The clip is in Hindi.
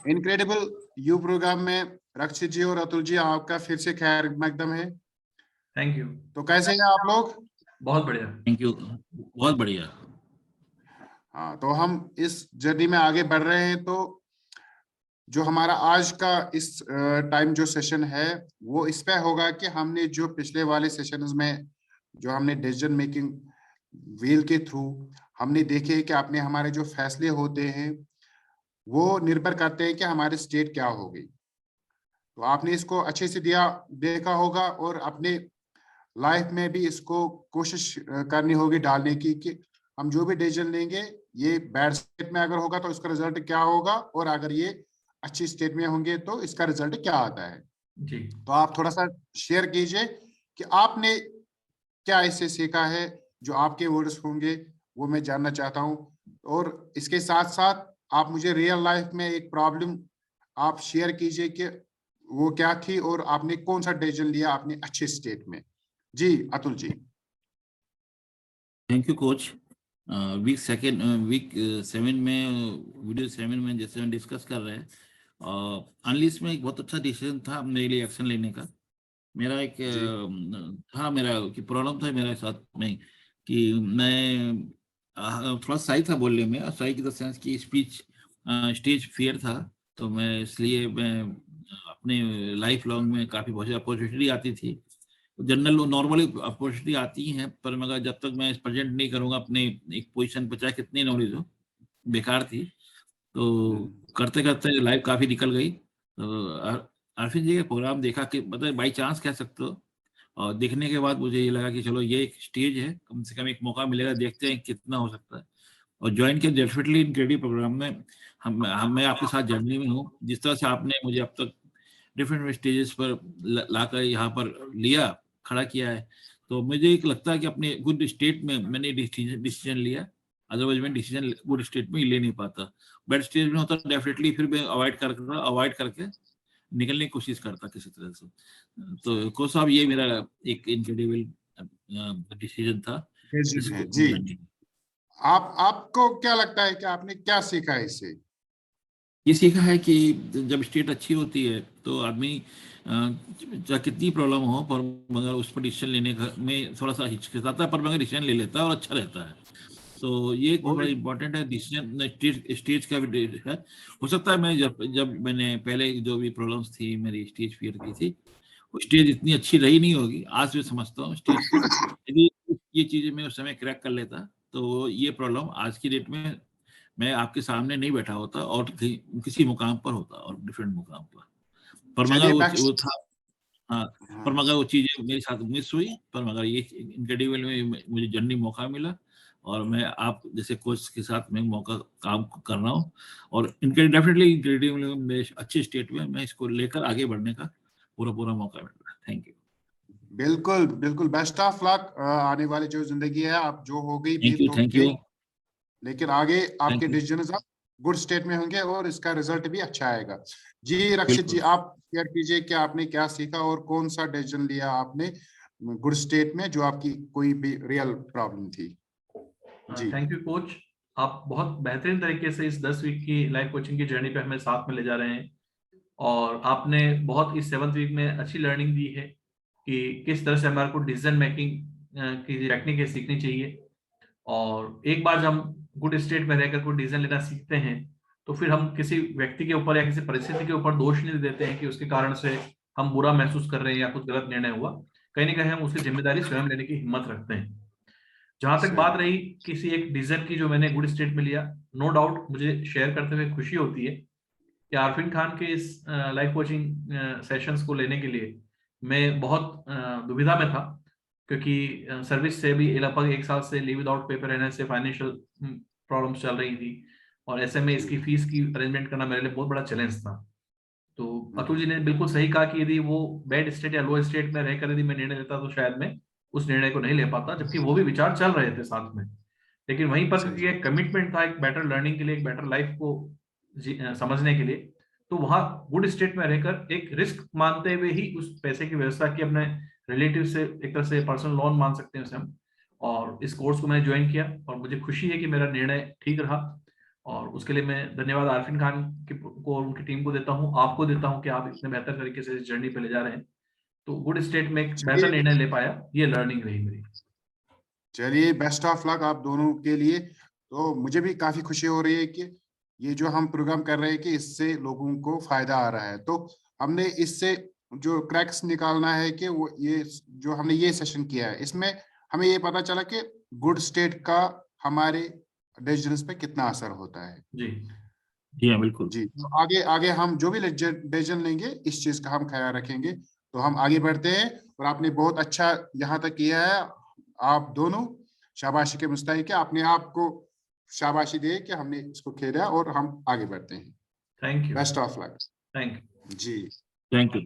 इनक्रेडिबल यू प्रोग्राम में रक्षित जी और अतुल जी आपका फिर से खैर मकदम है। Thank you. तो कैसे हैं आप लोग? बहुत बढ़िया। थैंक यू, बहुत बढ़िया। हाँ, तो हम इस जर्नी में आगे बढ़ रहे हैं। तो जो हमारा आज का इस टाइम जो सेशन है वो इस पे होगा कि हमने जो पिछले वाले सेशंस में जो हमने डिसीजन मेकिंग व्हील के थ्रू हमने देखे कि आपने हमारे जो फैसले होते हैं वो निर्भर करते हैं कि हमारी स्टेट क्या होगी। तो आपने इसको अच्छे से देखा होगा और अपने लाइफ में भी इसको कोशिश करनी होगी डालने की कि हम जो भी डिसीजन लेंगे ये बैड स्टेट में अगर होगा तो इसका रिजल्ट क्या होगा, और अगर ये अच्छी स्टेट में होंगे तो इसका रिजल्ट क्या आता है जी। तो आप थोड़ा सा शेयर कीजिए कि आपने क्या इससे सीखा है। जो आपके वर्ड्स होंगे वो मैं जानना चाहता हूँ, और इसके साथ साथ आप मुझे रियल लाइफ में एक प्रॉब्लम आप शेयर कीजिए कि वो क्या थी और आपने कौन सा डिसीजन लिया अपने अच्छे स्टेट में। जी Atul ji. Thank you coach. Week 7 में वीडियो 7 में जैसे हम डिस्कस कर रहे हैं, अनलिस्ट में एक बहुत अच्छा डिसीजन था मेरे लिए एक्शन लेने का। मेरा एक था, मेरा प्रॉब्लम था मेरे साथ में कि मैं थोड़ा सही था बोलने में, सही की द सेंस की स्टेज फियर था। तो मैं इसलिए मैं अपने लाइफ लॉन्ग में काफ़ी बहुत अपॉर्चुनिटी आती थी, जनरल नॉर्मली अपॉर्चुनिटी आती हैं, पर मगर जब तक मैं प्रेजेंट नहीं करूंगा अपने एक पोजीशन पर, चाहे कितनी नॉलेज हो, बेकार थी। तो करते करते लाइफ काफ़ी निकल गई। तो अरविंद जी का प्रोग्राम देखा कि मतलब बाई चांस कह सकते हो, और देखने के बाद मुझे ये लगा कि चलो ये एक स्टेज है, कम से कम एक मौका मिलेगा, देखते हैं कितना हो सकता है। और ज्वाइन किया डेफिनेटली इन क्रेडिट प्रोग्राम में। मैं आपके साथ जर्नी में हूँ। जिस तरह से आपने मुझे अब तक डिफरेंट स्टेजेस पर लाकर यहाँ पर लिया, खड़ा किया है, तो मुझे एक लगता है कि अपने गुड स्टेट में मैंने डिसीजन लिया। अदरवाइज मैं डिसीजन गुड स्टेट में ले नहीं पाता। बैड स्टेज में होता डेफिनेटली फिर मैं अवॉइड करके निकलने की कोशिश करता किसी तरह से। तो को साहब ये मेरा एक इनक्रेडिबल डिसीजन था। जी, आपको क्या लगता है कि आपने क्या सीखा है इससे? ये सीखा है कि जब स्टेट अच्छी होती है तो आदमी चाहे कितनी प्रॉब्लम हो, पर मगर उस पर डिसीजन लेने में थोड़ा सा हिचकिचाता है, पर मगर डिसीजन ले लेता है और अच्छा रहता है। तो ये एक बहुत बड़ा इंपॉर्टेंट है डिसीजन। स्टेज का भी है। हो सकता है मैं जब मैंने पहले जो भी प्रॉब्लम्स थी मेरी स्टेज फियर की थी, वो स्टेज इतनी अच्छी रही नहीं होगी। आज भी समझता हूँ स्टेज को, यदि ये चीजें मैं उस समय क्रैक कर लेता तो ये प्रॉब्लम आज की डेट में मैं आपके सामने नहीं बैठा होता और किसी मुकाम पर होता, और डिफरेंट मुकाम पर मगर वो था। हाँ, पर मगर वो चीजें मेरे साथ मिस हुई, पर मगर ये इनक्रेडिबल में मुझे जर्नी मौका मिला, और मैं आप जैसे कोच के साथ मैं मौका काम कर रहा हूँ, और डेफिनेटली इनक्रेडिबल में अच्छे स्टेट में मैं इसको लेकर आगे बढ़ने का पूरा मौका मिल रहा है। Thank you. बिल्कुल बिल्कुल, बेस्ट ऑफ लक। आने वाली जो जिंदगी है आप जो हो गई बीत तो थैंक गई, यू। लेकिन आगे आपके डिसीजन गुड स्टेट में होंगे और इसका रिजल्ट भी अच्छा आएगा। जी रक्षित जी, आप शेयर कीजिए कि आपने क्या सीखा और कौन सा डिसीजन लिया आपने गुड स्टेट में जो आपकी कोई भी रियल प्रॉब्लम थी। जी थैंक यू कोच। आप बहुत बेहतरीन तरीके से इस 10 वीक की लाइफ कोचिंग की जर्नी पे हमें साथ में ले जा रहे हैं, और आपने बहुत इस 7th वीक में अच्छी लर्निंग दी है कि किस तरह से हमारे को डिसीजन मेकिंग की टेक्निक सीखनी चाहिए। और एक बार जब हम गुड स्टेट में रहकर कोई डिसीजन लेना सीखते हैं तो फिर हम किसी व्यक्ति के ऊपर या किसी परिस्थिति के ऊपर दोष नहीं देते हैं कि उसके कारण से हम बुरा महसूस कर रहे हैं या कुछ गलत निर्णय हुआ। कहीं ना कहीं हम उसकी जिम्मेदारी स्वयं लेने की हिम्मत रखते हैं। जहां तक बात रही किसी एक डिसीजन की जो मैंने गुड स्टेट में लिया, नो डाउट मुझे शेयर करते हुए खुशी होती है कि आरफिन खान के इस लाइफ कोचिंग सेशंस को लेने के लिए मैं बहुत दुविधा में था, क्योंकि सर्विस से भी लगभग 1 साल से लीव विदाउट पेपर रहने से फाइनेंशियल प्रॉब्लम्स चल रही थी, और ऐसे में इसकी फीस की अरेंजमेंट करना मेरे लिए बहुत बड़ा चैलेंज था। तो अतुल जी ने बिल्कुल सही कहा कि यदि वो बैड स्टेट या लो स्टेट में रहकर यदि मैं निर्णय लेता तो शायद मैं उस निर्णय को नहीं ले पाता, जबकि वो भी विचार चल रहे थे साथ में। लेकिन वहीं पर क्योंकि एक कमिटमेंट था एक बेटर लर्निंग के लिए, एक बेटर लाइफ को समझने के लिए, तो वहां गुड स्टेट में रहकर एक रिस्क मानते हुए ही उस पैसे की व्यवस्था की, अपने रिलेटिव से एक तरह से पर्सनल लोन मान सकते हैं उसे हम, और इस कोर्स को मैंने ज्वाइन किया और मुझे खुशी है कि मेरा निर्णय ठीक रहा। और उसके लिए मैं धन्यवाद आरफिन खान को और उनकी टीम को देता हूँ, आपको देता हूँ कि आप इतने बेहतर तरीके से इस जर्नी पे ले जा रहे हैं। तो गुड स्टेट में एक बेहतर निर्णय ले पाया, ये लर्निंग रही मेरी। चलिए, बेस्ट ऑफ लक आप दोनों के लिए। तो मुझे भी काफी खुशी हो रही है कि ये जो हम प्रोग्राम कर रहे हैं कि इससे लोगों को फायदा आ रहा है। तो हमने इससे जो क्रैक्स निकालना है कि वो ये जो हमने ये सेशन किया है, इसमें हमें ये पता चला कि गुड स्टेट का हमारे डिसीजंस पे कितना असर होता है। जी जी हाँ, बिल्कुल जी, तो आगे आगे हम जो भी डिसीजन लेंगे इस चीज का हम ख्याल रखेंगे। तो हम आगे बढ़ते हैं, और आपने बहुत अच्छा यहाँ तक किया है। आप दोनों शाबाशी के मुस्ताहिक है, अपने आप को शाबाशी दे कि हमने इसको खेला, और हम आगे बढ़ते हैं। Thank you. Best of luck. Thank you. जी, थैंक यू।